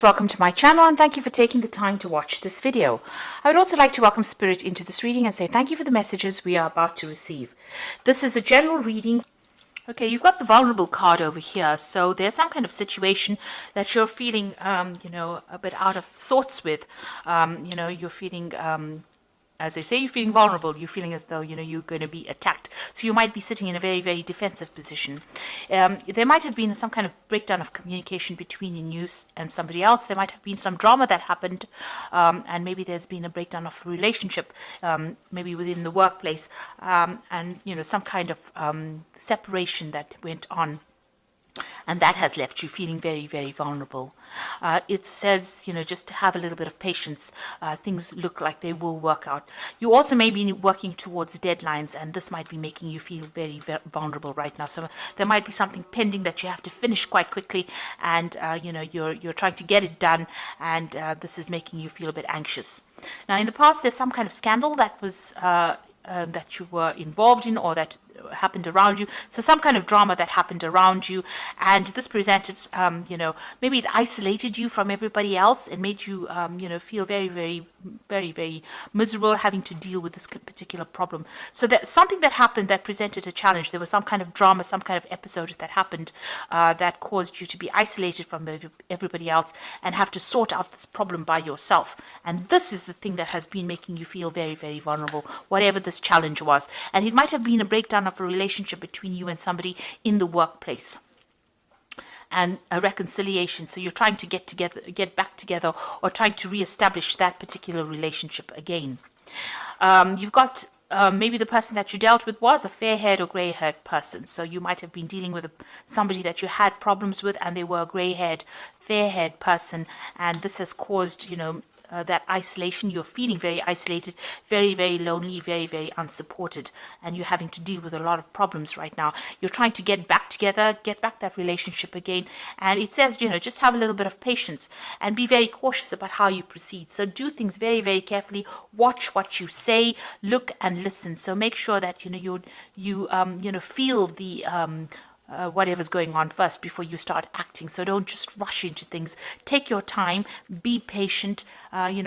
Welcome to my channel and thank you for taking the time to watch this video. I would also like to welcome Spirit into this reading and say thank you for the messages we are about to receive. This is a general reading. Okay, you've got the vulnerable card over here. So there's some kind of situation that you're feeling, a bit out of sorts with. You're feeling, as they say, you're feeling vulnerable. You're feeling as though, you're going to be attacked. So you might be sitting in a very, very defensive position. There might have been some kind of breakdown of communication between you and somebody else. There might have been some drama that happened, and maybe there's been a breakdown of a relationship, maybe within the workplace, and, some kind of separation that went on. And that has left you feeling very, very vulnerable. It says, just to have a little bit of patience. Things look like they will work out. You also may be working towards deadlines, and this might be making you feel very, very vulnerable right now. So there might be something pending that you have to finish quite quickly, and you're trying to get it done, and this is making you feel a bit anxious. Now, in the past, there's some kind of scandal that was that you were involved in, or that happened around you. So some kind of drama that happened around you, and this presented, maybe it isolated you from everybody else and made you, feel very, very, very, very miserable having to deal with this particular problem. So that something that happened that presented a challenge. There was some kind of drama, some kind of episode that happened that caused you to be isolated from everybody else and have to sort out this problem by yourself. And this is the thing that has been making you feel very, very vulnerable, whatever this challenge was. And it might have been a breakdown of a relationship between you and somebody in the workplace, and a reconciliation. So you're trying to get back together, or trying to reestablish that particular relationship again. You've got maybe the person that you dealt with was a fair-haired or grey-haired person. So you might have been dealing with somebody that you had problems with, and they were a grey-haired, fair-haired person, and this has caused, that isolation. You're feeling very isolated, very, very lonely, very, very unsupported, and you're having to deal with a lot of problems right now. You're trying to get back together, get back that relationship again, and it says, just have a little bit of patience and be very cautious about how you proceed. So do things very, very carefully. Watch what you say, look and listen. So make sure that you feel the whatever's going on first before you start acting. So don't just rush into things. Take your time, be patient.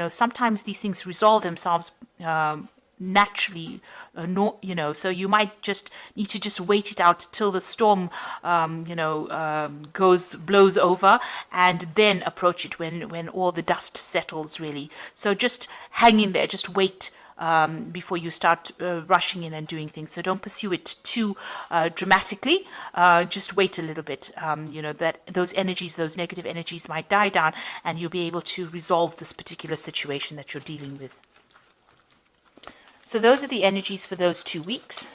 Sometimes these things resolve themselves naturally, so you might just need to just wait it out till the storm blows over, and then approach it when all the dust settles, really. So just hang in there, just wait before you start rushing in and doing things. So don't pursue it too dramatically. Just wait a little bit. That those energies, those negative energies, might die down, and you'll be able to resolve this particular situation that you're dealing with. So those are the energies for those 2 weeks.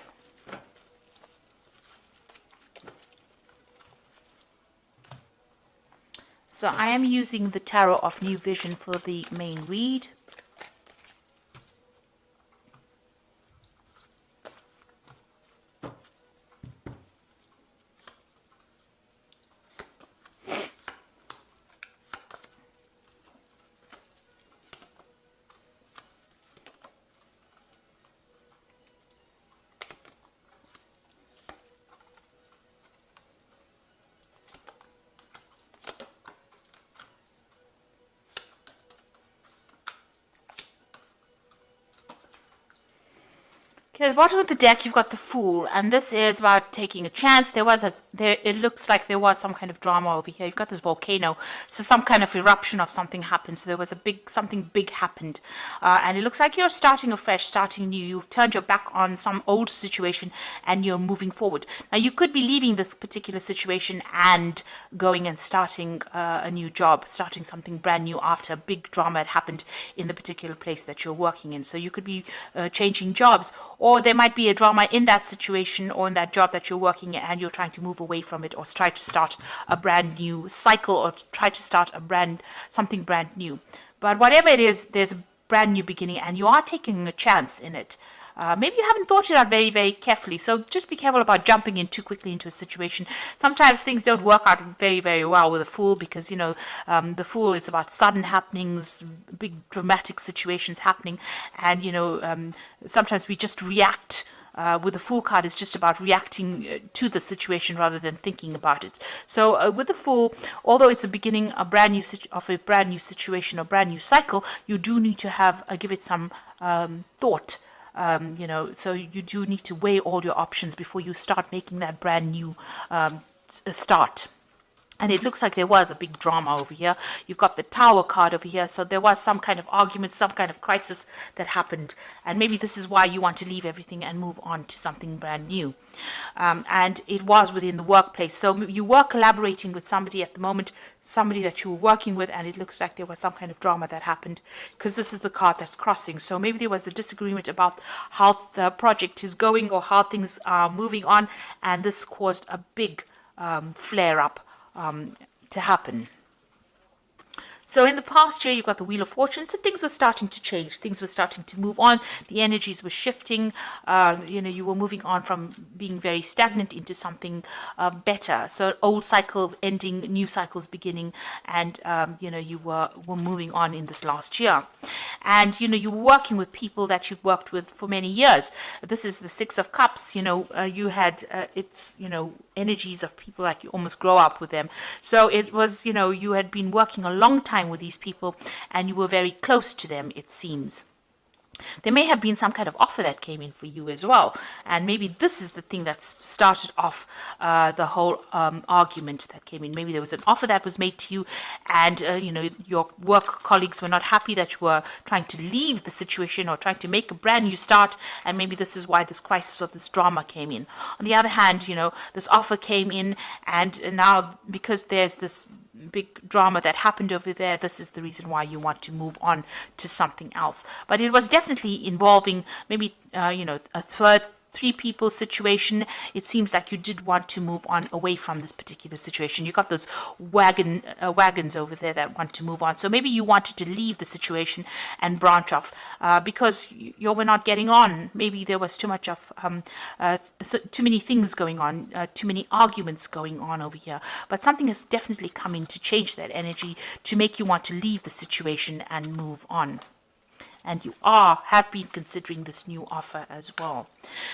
So I am using the Tarot of New Vision for the main read. Okay, at the bottom of the deck, you've got the Fool, and this is about taking a chance. It looks like there was some kind of drama over here. You've got this volcano, so some kind of eruption of something happened. So there was something big happened, and it looks like you're starting afresh, starting new. You've turned your back on some old situation, and you're moving forward. Now, you could be leaving this particular situation and going and starting a new job, starting something brand new after a big drama had happened in the particular place that you're working in. So you could be changing jobs, or there might be a drama in that situation or in that job that you're working at, and you're trying to move away from it, or try to start a brand new cycle, or try to start something brand new. But whatever it is, there's a brand new beginning, and you are taking a chance in it. Maybe you haven't thought it out very, very carefully. So just be careful about jumping in too quickly into a situation. Sometimes things don't work out very, very well with a Fool, because, the Fool is about sudden happenings, big dramatic situations happening. And, sometimes we just react with the Fool card is just about reacting to the situation rather than thinking about it. So with the Fool, although it's a beginning of a brand new situation or brand new cycle, you do need to have give it some thought. So you do need to weigh all your options before you start making that brand new start. And it looks like there was a big drama over here. You've got the Tower card over here. So there was some kind of argument, some kind of crisis that happened. And maybe this is why you want to leave everything and move on to something brand new. And it was within the workplace. So you were collaborating with somebody at the moment, somebody that you were working with, and it looks like there was some kind of drama that happened because this is the card that's crossing. So maybe there was a disagreement about how the project is going or how things are moving on. And this caused a big flare-up to happen. So in the past year, you've got the Wheel of Fortune. So things were starting to change. Things were starting to move on. The energies were shifting. You were moving on from being very stagnant into something better. So old cycle ending, new cycles beginning, and you were moving on in this last year. And you were working with people that you've worked with for many years. This is the Six of Cups. You had energies of people like you almost grow up with them. So it was you had been working a long time with these people and you were very close to them, it seems. There may have been some kind of offer that came in for you as well, and maybe this is the thing that started off the whole argument that came in. Maybe there was an offer that was made to you, and your work colleagues were not happy that you were trying to leave the situation or trying to make a brand new start, and maybe this is why this crisis or this drama came in. On the other hand, this offer came in, and now because there's this big drama that happened over there, this is the reason why you want to move on to something else. But it was definitely involving maybe a three people situation. It seems like you did want to move on away from this particular situation. You got those wagons over there that want to move on. So maybe you wanted to leave the situation and branch off because you were not getting on. Maybe there was too much of too many things going on, too many arguments going on over here. But something has definitely come in to change that energy, to make you want to leave the situation and move on. And you have been considering this new offer as well.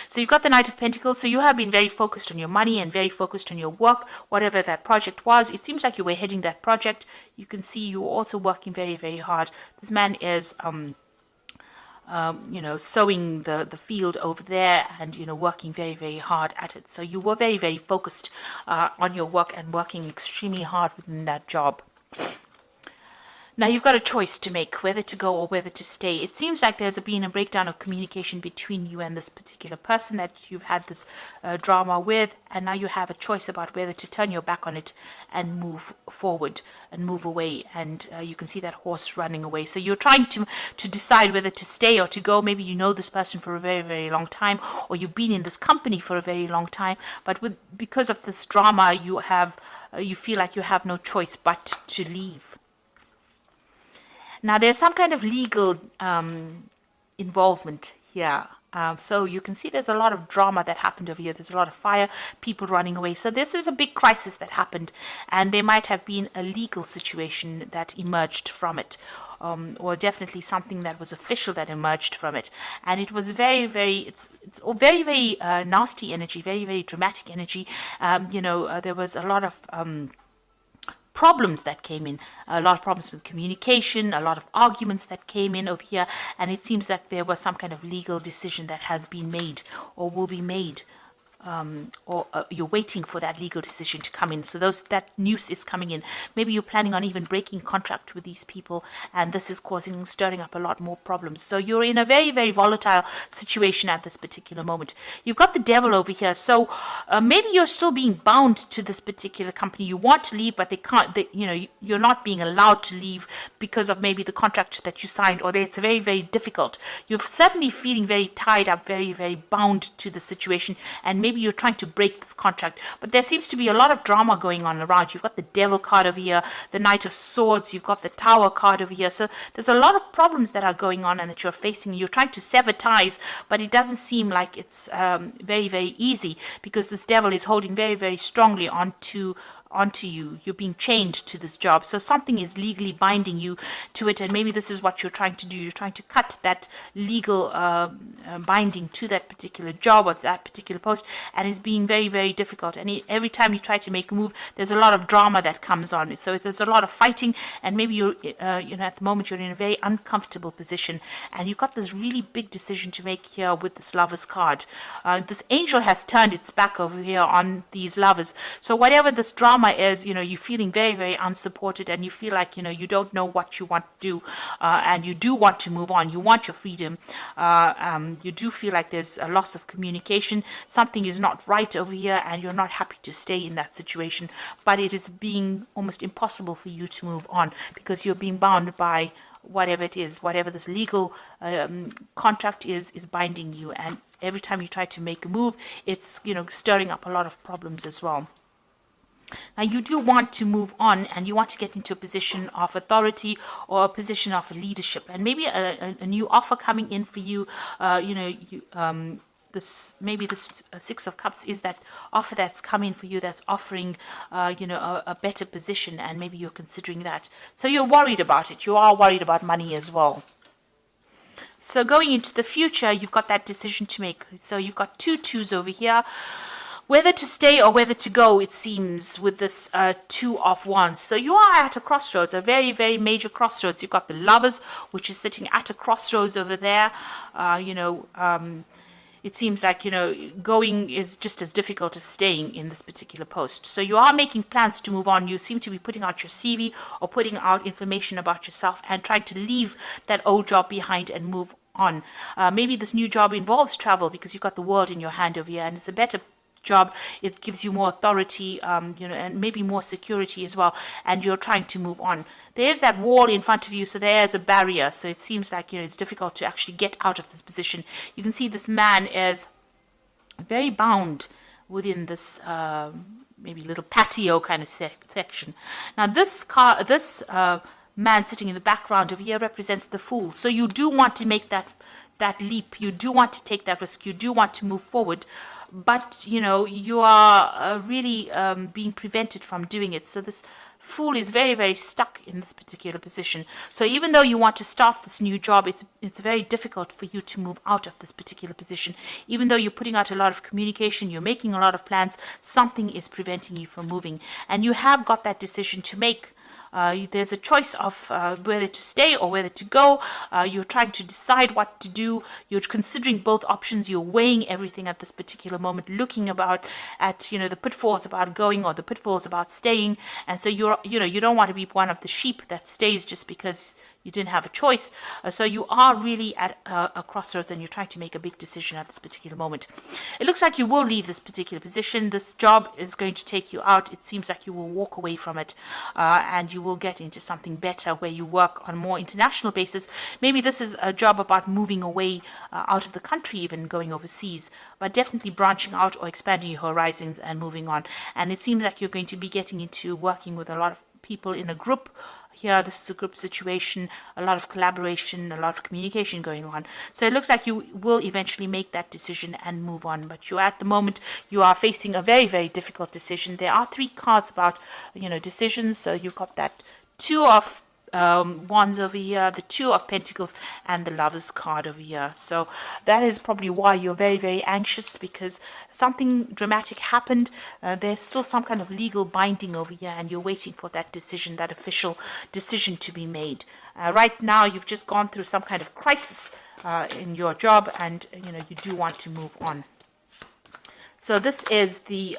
So you've got the Knight of Pentacles. So you have been very focused on your money and very focused on your work, whatever that project was. It seems like you were heading that project. You can see you were also working very, very hard. This man is, sowing the field over there and, working very, very hard at it. So you were very, very focused on your work and working extremely hard within that job. Now you've got a choice to make, whether to go or whether to stay. It seems like there's been a breakdown of communication between you and this particular person that you've had this drama with, and now you have a choice about whether to turn your back on it and move forward and move away. And you can see that horse running away. So you're trying to decide whether to stay or to go. Maybe you know this person for a very, very long time, or you've been in this company for a very long time, but because of this drama, you feel like you have no choice but to leave. Now, there's some kind of legal involvement here. So you can see there's a lot of drama that happened over here. There's a lot of fire, people running away. So this is a big crisis that happened, and there might have been a legal situation that emerged from it, or definitely something that was official that emerged from it. And it was very, very, it's very, very nasty energy, very, very dramatic energy. There was a lot of problems that came in, a lot of problems with communication, a lot of arguments that came in over here, and it seems that there was some kind of legal decision that has been made or will be made, or you're waiting for that legal decision to come in. So that news is coming in. Maybe you're planning on even breaking contract with these people, and this is stirring up a lot more problems. So you're in a very, very volatile situation at this particular moment. You've got the Devil over here. So maybe you're still being bound to this particular company. You want to leave, but they can't. You're not being allowed to leave because of maybe the contract that you signed, or it's very, very difficult. You're certainly feeling very tied up, very, very bound to the situation, and maybe you're trying to break this contract, but there seems to be a lot of drama going on around. You've got the Devil card over here, the Knight of Swords, you've got the Tower card over here. So there's a lot of problems that are going on and that you're facing. You're trying to sever ties, but it doesn't seem like it's very, very easy, because this Devil is holding very, very strongly onto onto you. You're being chained to this job. So something is legally binding you to it, and maybe this is what you're trying to do. You're trying to cut that legal binding to that particular job or that particular post, and it's being very, very difficult. And every time you try to make a move, there's a lot of drama that comes on. So there's a lot of fighting, and maybe you're, at the moment you're in a very uncomfortable position, and you've got this really big decision to make here with this Lovers card. This angel has turned its back over here on these lovers. So whatever this drama is, you're feeling very, very unsupported, and you feel like, you don't know what you want to do, and you do want to move on. You want your freedom. You do feel like there's a loss of communication. Something is not right over here, and you're not happy to stay in that situation. But it is being almost impossible for you to move on because you're being bound by whatever it is, whatever this legal contract is binding you. And every time you try to make a move, it's, stirring up a lot of problems as well. Now, you do want to move on, and you want to get into a position of authority or a position of leadership, and maybe a new offer coming in for you. This Six of Cups is that offer that's coming for you, that's offering a better position, and maybe you're considering that. So you're worried about it. You are worried about money as well. So going into the future, you've got that decision to make. So you've got 2 twos over here. Whether to stay or whether to go, it seems, with this 2 of Wands. So you are at a crossroads, a very, very major crossroads. You've got the Lovers, which is sitting at a crossroads over there. It seems like, going is just as difficult as staying in this particular post. So you are making plans to move on. You seem to be putting out your CV or putting out information about yourself and trying to leave that old job behind and move on. Maybe this new job involves travel because you've got the world in your hand over here, and it's a better job. It gives you more authority, and maybe more security as well, and you're trying to move on. There's that wall in front of you, so there's a barrier, so it seems like it's difficult to actually get out of this position. You can see this man is very bound within this maybe little patio kind of section. Now this man sitting in the background over here represents the Fool. So you do want to make that leap, you do want to take that risk, you do want to move forward, but you are really being prevented from doing it. So this Fool is very, very stuck in this particular position. So even though you want to start this new job, it's very difficult for you to move out of this particular position. Even though you're putting out a lot of communication, you're making a lot of plans, something is preventing you from moving, and you have got that decision to make. There's a choice of whether to stay or whether to go. You're trying to decide what to do. You're considering both options. You're weighing everything at this particular moment, looking at the pitfalls about going or the pitfalls about staying. And so you don't want to be one of the sheep that stays just because you didn't have a choice. So you are really at a crossroads, and you're trying to make a big decision at this particular moment. It looks like you will leave this particular position. This job is going to take you out. It seems like you will walk away from it, and you will get into something better where you work on a more international basis. Maybe this is a job about moving away out of the country, even going overseas, but definitely branching out or expanding your horizons and moving on. And it seems like you're going to be getting into working with a lot of people in a group. Here, this is a group situation, a lot of collaboration, a lot of communication going on. So it looks like you will eventually make that decision and move on. But at the moment, you are facing a very, very difficult decision. There are 3 cards about, decisions. So you've got that 2 of Wands over here, the 2 of Pentacles, and the Lovers card over here. So that is probably why you're very, very anxious, because something dramatic happened. There's still some kind of legal binding over here, and you're waiting for that decision, that official decision to be made. Right now, you've just gone through some kind of crisis in your job, and you do want to move on. So this is the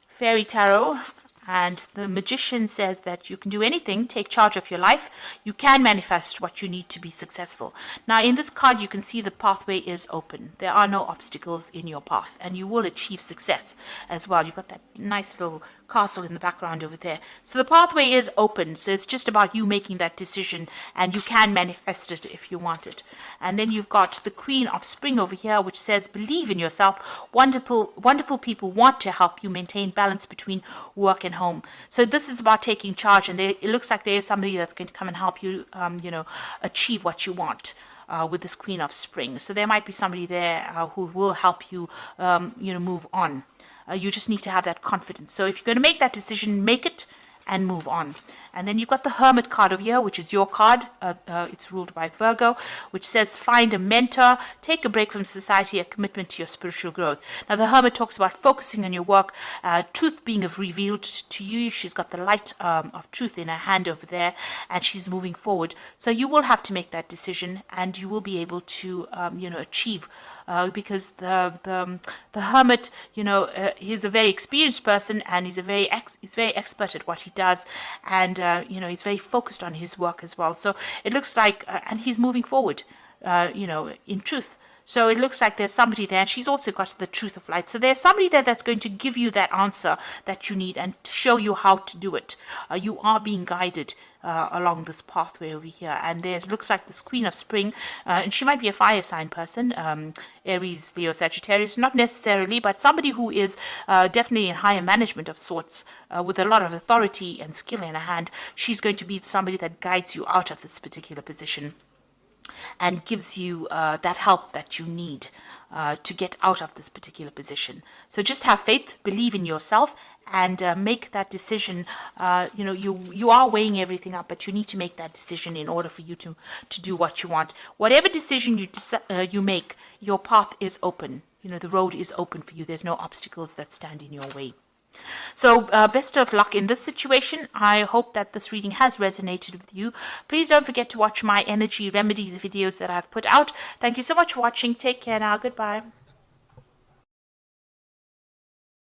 Fairy Tarot. And the Magician says that you can do anything, take charge of your life. You can manifest what you need to be successful. Now, in this card, you can see the pathway is open. There are no obstacles in your path, and you will achieve success as well. You've got that nice little castle in the background over there. So the pathway is open. So it's just about you making that decision, and you can manifest it if you want it. And then you've got the Queen of Spring over here, which says, believe in yourself. Wonderful people want to help you maintain balance between work and home. So this is about taking charge, and it looks like there is somebody that's going to come and help you, achieve what you want. With this Queen of Spring. So there might be somebody there who will help you, move on. You just need to have that confidence. So if you're going to make that decision, make it and move on. And then you've got the Hermit card over here, which is your card. It's ruled by Virgo, which says find a mentor, take a break from society, a commitment to your spiritual growth. Now, the Hermit talks about focusing on your work, truth being revealed to you. She's got the light of truth in her hand over there, and she's moving forward. So you will have to make that decision, and you will be able to, achieve. Because the Hermit, he's a very experienced person, and he's very expert at what he does, and he's very focused on his work as well. So it looks like, and he's moving forward, in truth. So it looks like there's somebody there, and she's also got the truth of light. So there's somebody there that's going to give you that answer that you need and show you how to do it. You are being guided along this pathway over here. And there's looks like this Queen of Spring, and she might be a fire sign person, Aries, Leo, Sagittarius, not necessarily, but somebody who is definitely in higher management of sorts, with a lot of authority and skill in her hand. She's going to be somebody that guides you out of this particular position and gives you that help that you need to get out of this particular position. So just have faith, believe in yourself, and make that decision. You are weighing everything up, but you need to make that decision in order for you to do what you want. Whatever decision you make, your path is open. The road is open for you. There's no obstacles that stand in your way. So best of luck in this situation. I hope that this reading has resonated with you. Please don't forget to watch my energy remedies videos that I've put out. Thank you so much for watching. Take care now. Goodbye.